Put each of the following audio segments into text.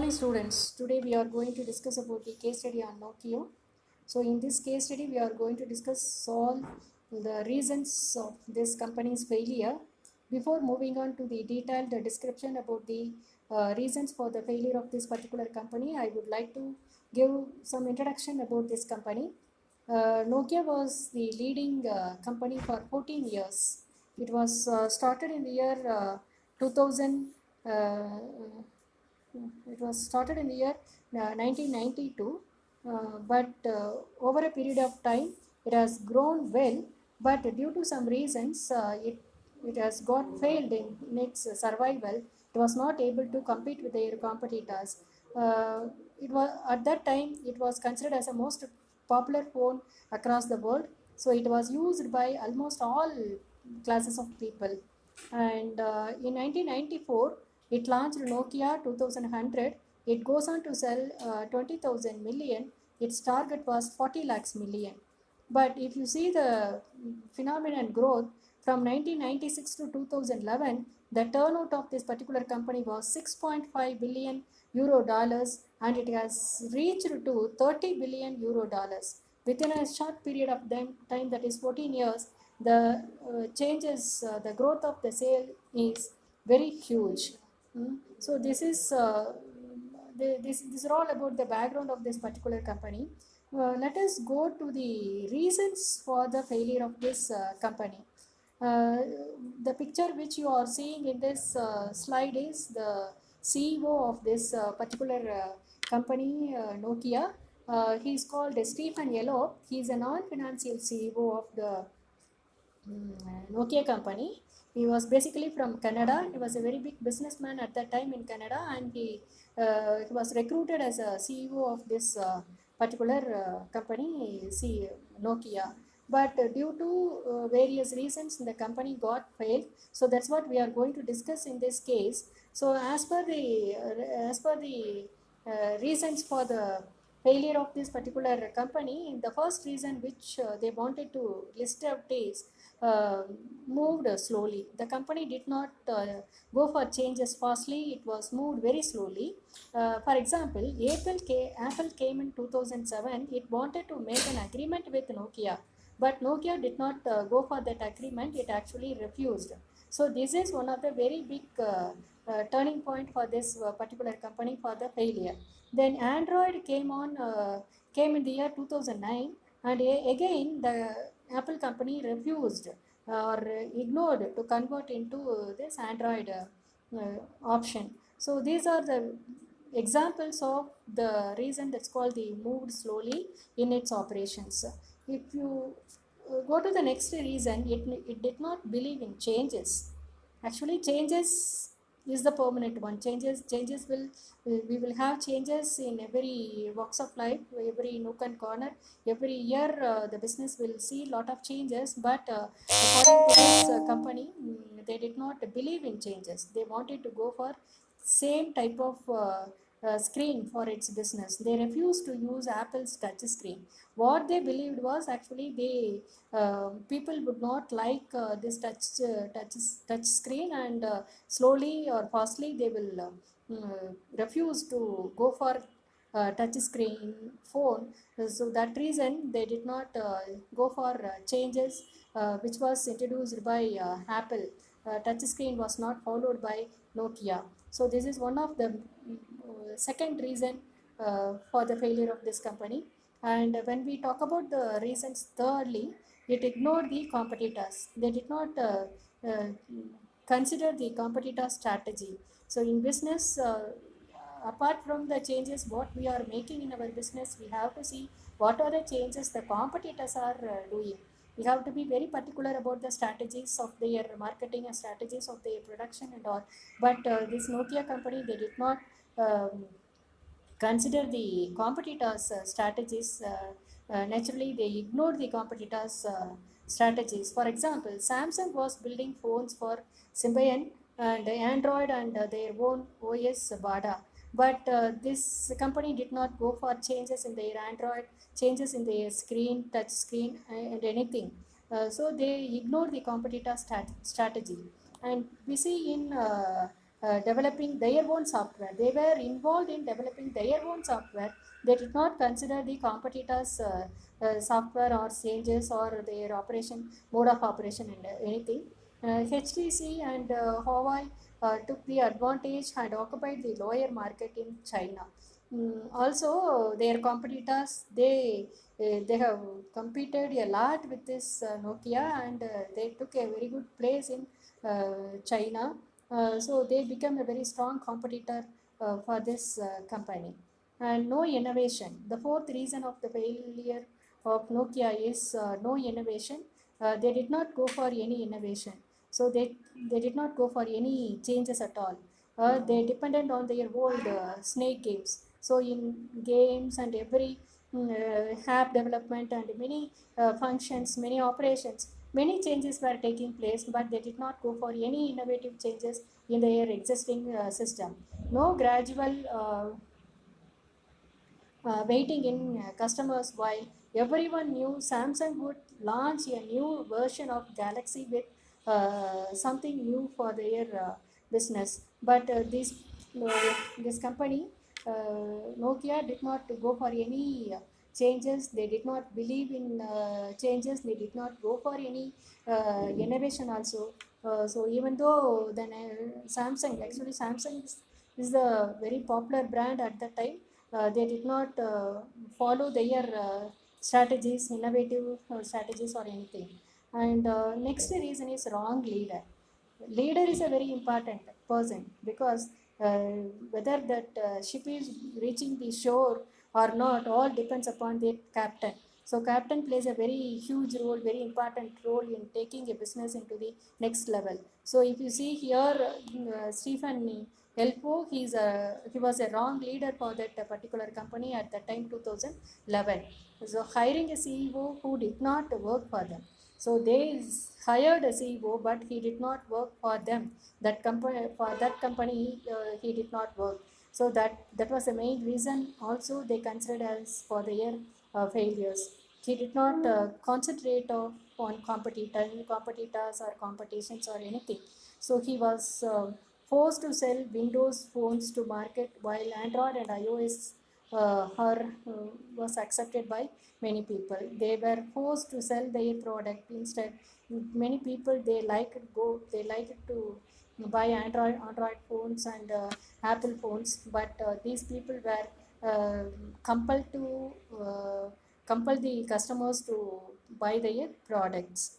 morning students. Today we are going to discuss about the case study on Nokia. So in this case study we are going to discuss all the reasons of this company's failure. Before moving on to the detailed description about the reasons for the failure of this particular company, I would like to give some introduction about this company. Nokia was the leading company for 14 years. It was started in the year 2000. It was started in the year 1992, but over a period of time, it has grown well. But due to some reasons, it has got failed in its survival. It was not able to compete with their competitors. It was at that time it was considered as the most popular phone across the world. So it was used by almost all classes of people. And in 1994, it launched Nokia 2100. It goes on to sell 20,000 million. Its target was 40 lakhs million. But if you see the phenomenon growth from 1996 to 2011, the turnout of this particular company was 6.5 billion euro dollars, and it has reached to 30 billion euro dollars within a short period of time, that is 14 years. The the growth of the sale is very huge. So this is all about the background of this particular company. Let us go to the reasons for the failure of this company. Uh, the picture which you are seeing in this slide is the CEO of this particular company, Nokia. He is called Stephen Yellow. He is a non-financial CEO of the Nokia company. He was basically from Canada. He was a very big businessman at that time in Canada, and he was recruited as a CEO of this particular company, Nokia. But due to various reasons, the company got failed. So that's what we are going to discuss in this case. So as per the reasons for the failure of this particular company, the first reason which they wanted to list out is uh, moved slowly. The company did not go for changes fastly. It was moved very slowly. For example, Apple came in 2007. It wanted to make an agreement with Nokia, but Nokia did not go for that agreement. It actually refused. So this is one of the very big turning point for this particular company for the failure. Then Android came in the year 2009, and again the Apple company refused or ignored to convert into this Android option. So these are the examples of the reason that's called the moved slowly in its operations. If you go to the next reason, it did not believe in changes. Actually, changes is the permanent one. Changes will we will have changes in every walks of life, every nook and corner. Every year, the business will see lot of changes. But according to this company, they did not believe in changes. They wanted to go for same type of screen for its business. They refused to use Apple's touch screen. What they believed was actually they people would not like this touch screen, and slowly or fastly they will refuse to go for touch screen phone. So that reason they did not go for changes which was introduced by Apple. Touch screen was not followed by Nokia. So this is one of the second reason for the failure of this company. And when we talk about the reasons, thirdly, it ignored the competitors. They did not uh, consider the competitor strategy. So in business, apart from the changes what we are making in our business, we have to see what are the changes the competitors are doing. We have to be very particular about the strategies of their marketing and strategies of their production and all. But this Nokia company, they did not um, consider the competitors' strategies. Naturally, they ignored the competitors' strategies. For example, Samsung was building phones for Symbian and Android and their own OS Bada. But this company did not go for changes in their Android, changes in their screen, touch screen, and anything. So they ignored the competitor strategy. And we see in developing their own software. They were involved in developing their own software. They did not consider the competitors' software or changes or their operation mode of operation and anything. HTC and Huawei took the advantage and occupied the lower market in China. Also, their competitors they have competed a lot with this Nokia, and they took a very good place in China. So they become a very strong competitor for this company. And no innovation. The fourth reason of the failure of Nokia is no innovation. They did not go for any innovation. So they did not go for any changes at all. They depended on their old snake games. So in games and every app development and many functions, many operations, many changes were taking place, but they did not go for any innovative changes in their existing system. No gradual waiting in customers, while everyone knew Samsung would launch a new version of Galaxy with something new for their business. But this company, Nokia, did not go for any changes. They did not believe in changes. They did not go for any innovation also. So even though then Samsung, actually Samsung is the very popular brand at that time, they did not follow their strategies, innovative strategies or anything. And next reason is wrong leader. Leader is a very important person, because uh, whether that ship is reaching the shore or not all depends upon the captain. So captain plays a very huge role, very important role in taking a business into the next level. So if you see here, Stephen Elpo, he was a wrong leader for that particular company at the time 2011. So hiring a CEO who did not work for them. So they hired a CEO, but he did not work for them. That company, for that company, he did not work. So that was the main reason. Also, they considered as for their failures. He did not concentrate on competitors or competitions or anything. So he was forced to sell Windows phones to market, while Android and iOS was accepted by many people. They were forced to sell their product instead. Many people they like to buy Android phones and Apple phones, but these people were compelled to compel the customers to buy their products.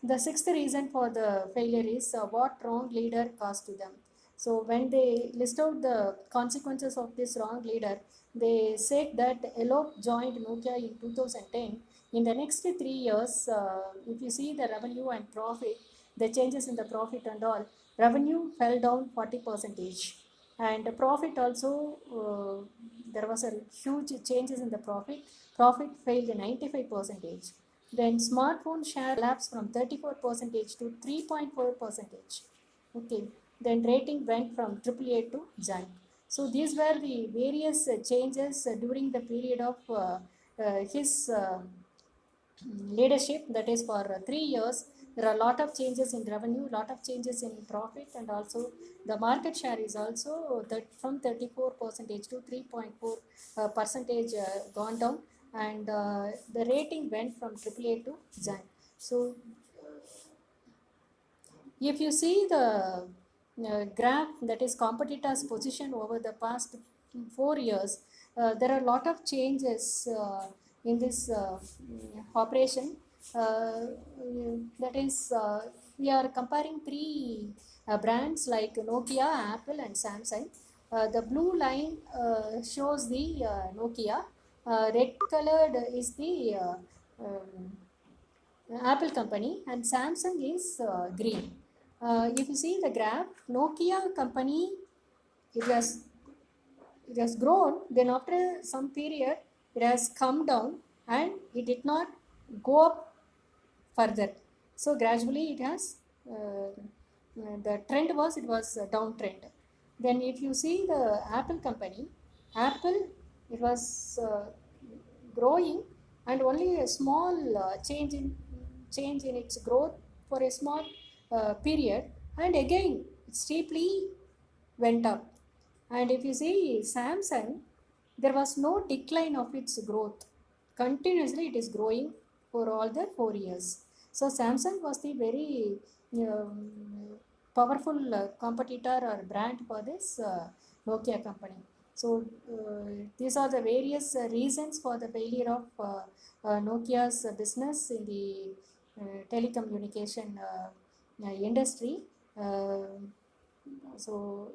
The sixth reason for the failure is what wrong leader caused to them. So when they list out the consequences of this wrong leader, they said that Elop joined Nokia in 2010. In the next 3 years, if you see the revenue and profit, the changes in the profit and all, revenue fell down 40 percentage, and the profit also, there was a huge changes in the profit. Profit failed 95 percentage. Then smartphone share lapsed from 34 percentage to 3.4 percentage. Okay. Then rating went from AAA to junk. So these were the various changes during the period of his leadership, that is for 3 years. There are a lot of changes in revenue, lot of changes in profit, and also the market share is also that from 34 percentage to 3.4 percentage gone down, and the rating went from AAA to junk. So if you see the graph, that is competitors position over the past 4 years, there are a lot of changes in this operation. That is, we are comparing three brands like Nokia, Apple, and Samsung. The blue line shows the Nokia. Red colored is the Apple company, and Samsung is green. If you see the graph, Nokia company, it has it has grown. Then after some period, it has come down and it did not go up further. So gradually, it has the trend was, it was a downtrend. Then if you see the Apple company, Apple, it was growing, and only a small change in its growth for a small period, and again steeply went up. And if you see Samsung, there was no decline of its growth. Continuously it is growing for all the 4 years. So Samsung was the very um, powerful competitor or brand for this Nokia company. So these are the various reasons for the failure of Nokia's business in the telecommunication industry. Uh, so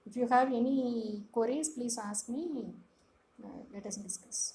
if you have any queries, please ask me. Let us discuss.